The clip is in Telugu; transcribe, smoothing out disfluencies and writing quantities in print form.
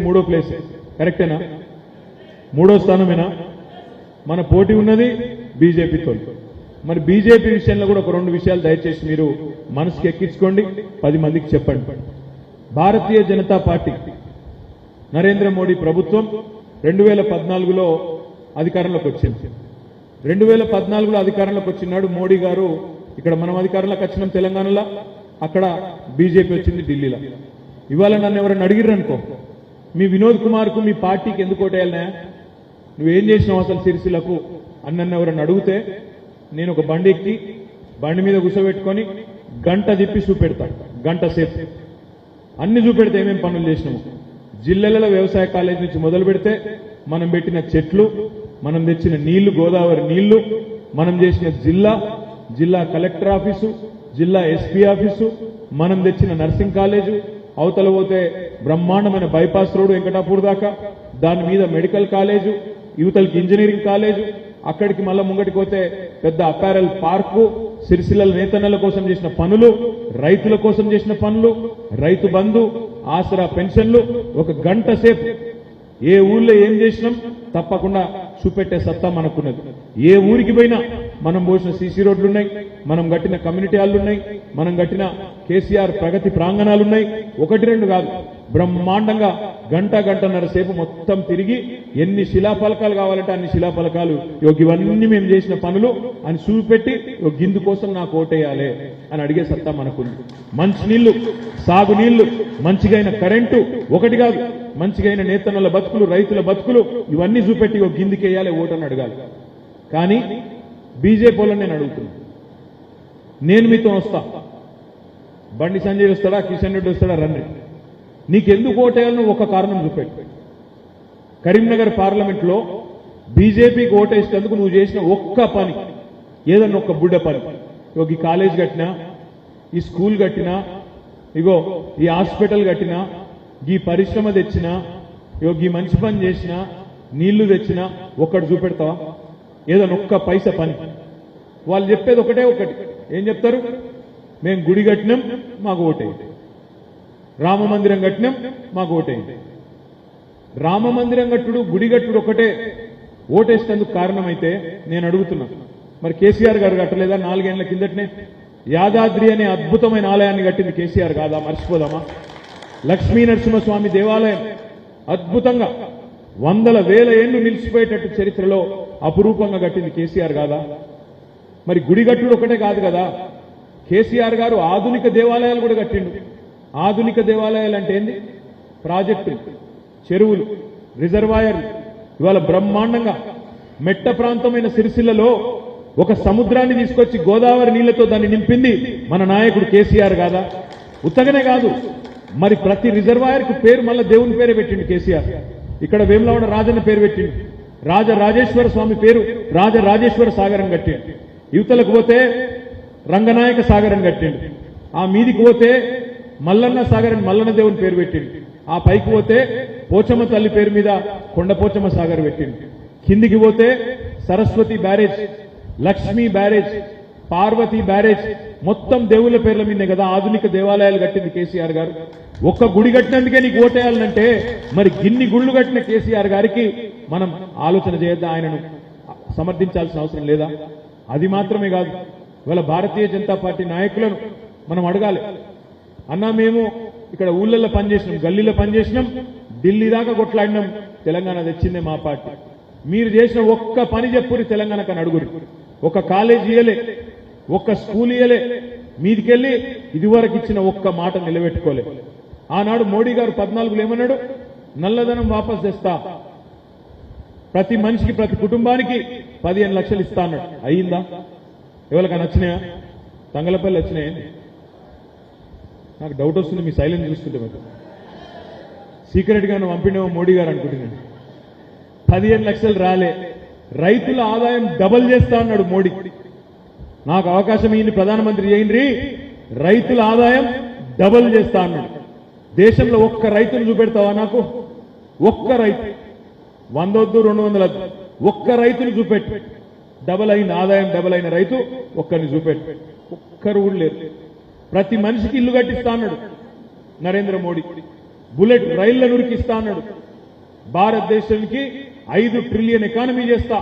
మూడో ప్లేస్ కరెక్టేనా? మూడో స్థానమేనా? మన పోటీ ఉన్నది బీజేపీతో. మరి బీజేపీ విషయంలో కూడా ఒక రెండు విషయాలు దయచేసి మీరు మనసుకి ఎక్కించుకోండి, 10 మందికి చెప్పండి. భారతీయ జనతా పార్టీ నరేంద్ర మోడీ ప్రభుత్వం 2014లో అధికారంలోకి వచ్చింది. 2014లో అధికారంలోకి వచ్చినాడు మోడీ గారు. ఇక్కడ మనం అధికారంలోకి వచ్చినాం తెలంగాణలో, అక్కడ బీజేపీ వచ్చింది ఢిల్లీలో. ఇవాళ నన్ను ఎవరైనా అడిగిర్రనుకో, మీ వినోద్ కుమార్కు మీ పార్టీకి ఎందుకు ఓటేయాలనే, నువ్వేం చేసినావు అసలు సిరిసిల్లకు అని నన్ను ఎవరైనా అడిగితే నేను ఒక బండి ఎక్కి బండి మీద కూర్చోబెట్టుకొని గంట తిప్పి చూపెడతా. గంట సేపు అన్ని చూపెడితే ఏమేమి పనులు చేసినాము. జిల్లాలలో వ్యవసాయ కాలేజ్ నుంచి మొదలు పెడితే మనం పెట్టిన చెట్లు, మనం తెచ్చిన నీళ్లు, గోదావరి నీళ్లు, మనం చేసిన జిల్లా కలెక్టర్ ఆఫీసు, జిల్లా ఎస్పీ ఆఫీసు, మనం తెచ్చిన నర్సింగ్ కాలేజు, అవతల పోతే బ్రహ్మాండమైన బైపాస్ రోడ్డు వెంకటాపూర్ దాకా, దాని మీద మెడికల్ కాలేజు, యువతలకి ఇంజనీరింగ్ కాలేజు, అక్కడికి మళ్ళా ముంగటికి పోతే పెద్ద అపారల్ పార్కు, సిరిసిల్ల నేతన్నల కోసం చేసిన పనులు, రైతుల కోసం చేసిన పనులు, రైతు బంధు, ఆసరా పెన్షన్లు. ఒక గంట సేపు ఏ ఊళ్ళో ఏం చేసినాం తప్పకుండా చూపెట్టే సత్తా మనకున్నది. ఏ ఊరికి పోయినా మనం పోసిన సీసీ రోడ్లున్నాయి, మనం కట్టిన కమ్యూనిటీ హాల్లున్నాయి, మనం కట్టిన కేసీఆర్ ప్రగతి ప్రాంగణాలున్నాయి. 1-2 కాదు, బ్రహ్మాండంగా గంటన్నర సేపు మొత్తం తిరిగి ఎన్ని శిలాఫలకాలు కావాలంటే అన్ని శిలాఫలకాలు, ఇవన్నీ మేము చేసిన పనులు అని చూపెట్టి గిందు కోసం నాకు ఓటేయాలి అని అడిగే సత్తా మనకుంది. మంచినీళ్లు, సాగునీళ్లు, మంచిగైన కరెంటు, ఒకటి కాదు మంచిగైన నేతన్నల బతుకులు, రైతుల బతుకులు, ఇవన్నీ చూపెట్టి గిందుకేయాలి ఓటని అడగాలి. కానీ బీజేపీ వాళ్ళని నేను అడుగుతున్నా, నేను మీతో వస్తా, బండి సంజయ్ వస్తాడా, కిషన్ రెడ్డి వస్తాడా, రండి, నీకెందుకు ఓటేయాలని ఒక కారణం చూపెట్టు. కరీంనగర్ పార్లమెంట్లో బీజేపీకి ఓటేసేందుకు నువ్వు చేసిన ఒక్క పని, ఏదన్నా ఒక్క బుడ్డ పని, ఈ కాలేజ్ కట్టినా, ఈ స్కూల్ కట్టినా, ఈ హాస్పిటల్ కట్టినా, ఈ పరిశ్రమ తెచ్చినా, ఈ మంచి పని చేసినా, నీళ్లు తెచ్చినా ఒక్కటి చూపెడతావా? ఏదన్నా ఒక్క పైసా పని. వాళ్ళు చెప్పేది ఒకటే ఒకటి, ఏం చెప్తారు? మేము గుడి కట్టినాం మాకు ఓటేయండి, రామ మందిరం కట్టినాం మాకు ఓటేయండి. రామ మందిరం కట్టుడు, గుడి కట్టుడు ఒకటే ఓటేసేందుకు కారణమైతే నేను అడుగుతున్నా, మరి కేసీఆర్ గారు కట్టలేదా? 4 ఏళ్ల కిందటనే యాదాద్రి అనే అద్భుతమైన ఆలయాన్ని కట్టింది కేసీఆర్ కాదా? మర్చిపోదామా? లక్ష్మీ నరసింహస్వామి దేవాలయం అద్భుతంగా 100,000 ఏళ్లు నిలిచిపోయేటట్టు చరిత్రలో అపురూపంగా కట్టింది కేసీఆర్ కాదా? మరి గుడి కట్టుడు ఒకటే కాదు కదా, కేసీఆర్ గారు ఆధునిక దేవాలయాలు కూడా కట్టిండు. ఆధునిక దేవాలయాలు అంటే ఏంది? ప్రాజెక్టులు, చెరువులు, రిజర్వాయర్లు. ఇవాళ బ్రహ్మాండంగా మెట్ట ప్రాంతమైన సిరిసిల్లలో ఒక సముద్రాన్ని తీసుకొచ్చి గోదావరి నీళ్లతో దాన్ని నింపింది మన నాయకుడు కేసీఆర్ కాదా? ఉత్తగనే కాదు, మరి ప్రతి రిజర్వాయర్కు పేరు మళ్ళా దేవుని పేరే పెట్టిండు కేసీఆర్. ఇక్కడ వేములవాడ రాజన్న పేరు పెట్టిండు, రాజరాజేశ్వర స్వామి పేరు రాజరాజేశ్వర సాగరం కట్టిండు. యువతలకు పోతే రంగనాయక సాగరం కట్టిండు. ఆ మీదికి పోతే మల్లన్న సాగర్, మల్లన్న దేవుని పేరు పెట్టిండు. ఆ పైకి పోతే పోచమ్మ తల్లి పేరు మీద కొండపోచమ్మ సాగర్ పెట్టిండు. కిందికి పోతే Saraswati barrage, Lakshmi barrage, Parvati barrage, మొత్తం దేవుళ్ళ పేర్ల మీదే కదా ఆధునిక దేవాలయాలు కట్టింది కేసీఆర్ గారు. ఒక్క గుడి కట్టినందుకే నీకు ఓటేయాలంటే మరి గిన్ని గుళ్ళు కట్టిన కేసీఆర్ గారికి మనం ఆలోచన చేయొద్దా? ఆయనను సమర్థించాల్సిన అవసరం లేదా? అది మాత్రమే కాదు, ఇవాళ భారతీయ జనతా పార్టీ నాయకులను మనం అడగాలి, అన్నా మేము ఇక్కడ ఊళ్ళల్లో పనిచేసినాం, గల్లీలో పనిచేసినాం, ఢిల్లీ దాకా కొట్లాడినాం, తెలంగాణ తెచ్చిందే మా పార్టీ. మీరు చేసిన ఒక్క పని చెప్పురి తెలంగాణకు అని అడుగురి. ఒక కాలేజీ ఇయ్యలే, ఒక్క స్కూల్ ఇయ్యలే, మీదికెళ్ళి ఇదివరకు ఇచ్చిన ఒక్క మాట నిలబెట్టుకోలే. ఆనాడు మోడీ గారు 14లో ఏమన్నాడు? నల్లధనం వాపస్ తెస్తా, ప్రతి మనిషికి, ప్రతి కుటుంబానికి 15 లక్షలు ఇస్తా అన్నాడు. అయ్యిందా? ఎవరికైనా వచ్చినాయా? తంగలపల్లి వచ్చినాయా? నాకు డౌట్ వస్తుంది మీ సైలెన్స్ చూస్తుంటే. మీకు సీక్రెట్ గాను పంపిణేమో మోడీ గారు అనుకుంటున్నాను. 15 లక్షలు రాలే. రైతుల ఆదాయం డబల్ చేస్తా అన్నాడు మోడీ. నాకు అవకాశం ఇయ్యండి, ప్రధానమంత్రి చేయండి, రైతుల ఆదాయం డబల్ చేస్తా అన్నాడు. దేశంలో ఒక్క రైతును చూపెడతావా నాకు? ఒక్క రైతు, 100 వద్దు 200 వద్దు, ఒక్క రైతును చూపెట్టు. డబల్ అయిన ఆదాయం, డబల్ అయిన రైతు ఒక్కరిని చూపెట్టు. ఒక్కరు కూడా లేరు. ప్రతి మనిషికి ఇల్లు కట్టిస్తా అన్నాడు నరేంద్ర మోడీ. బుల్లెట్ రైళ్లను ఉరికిస్తా అన్నాడు. భారతదేశానికి 5 ట్రిలియన్ ఎకానమీ చేస్తా,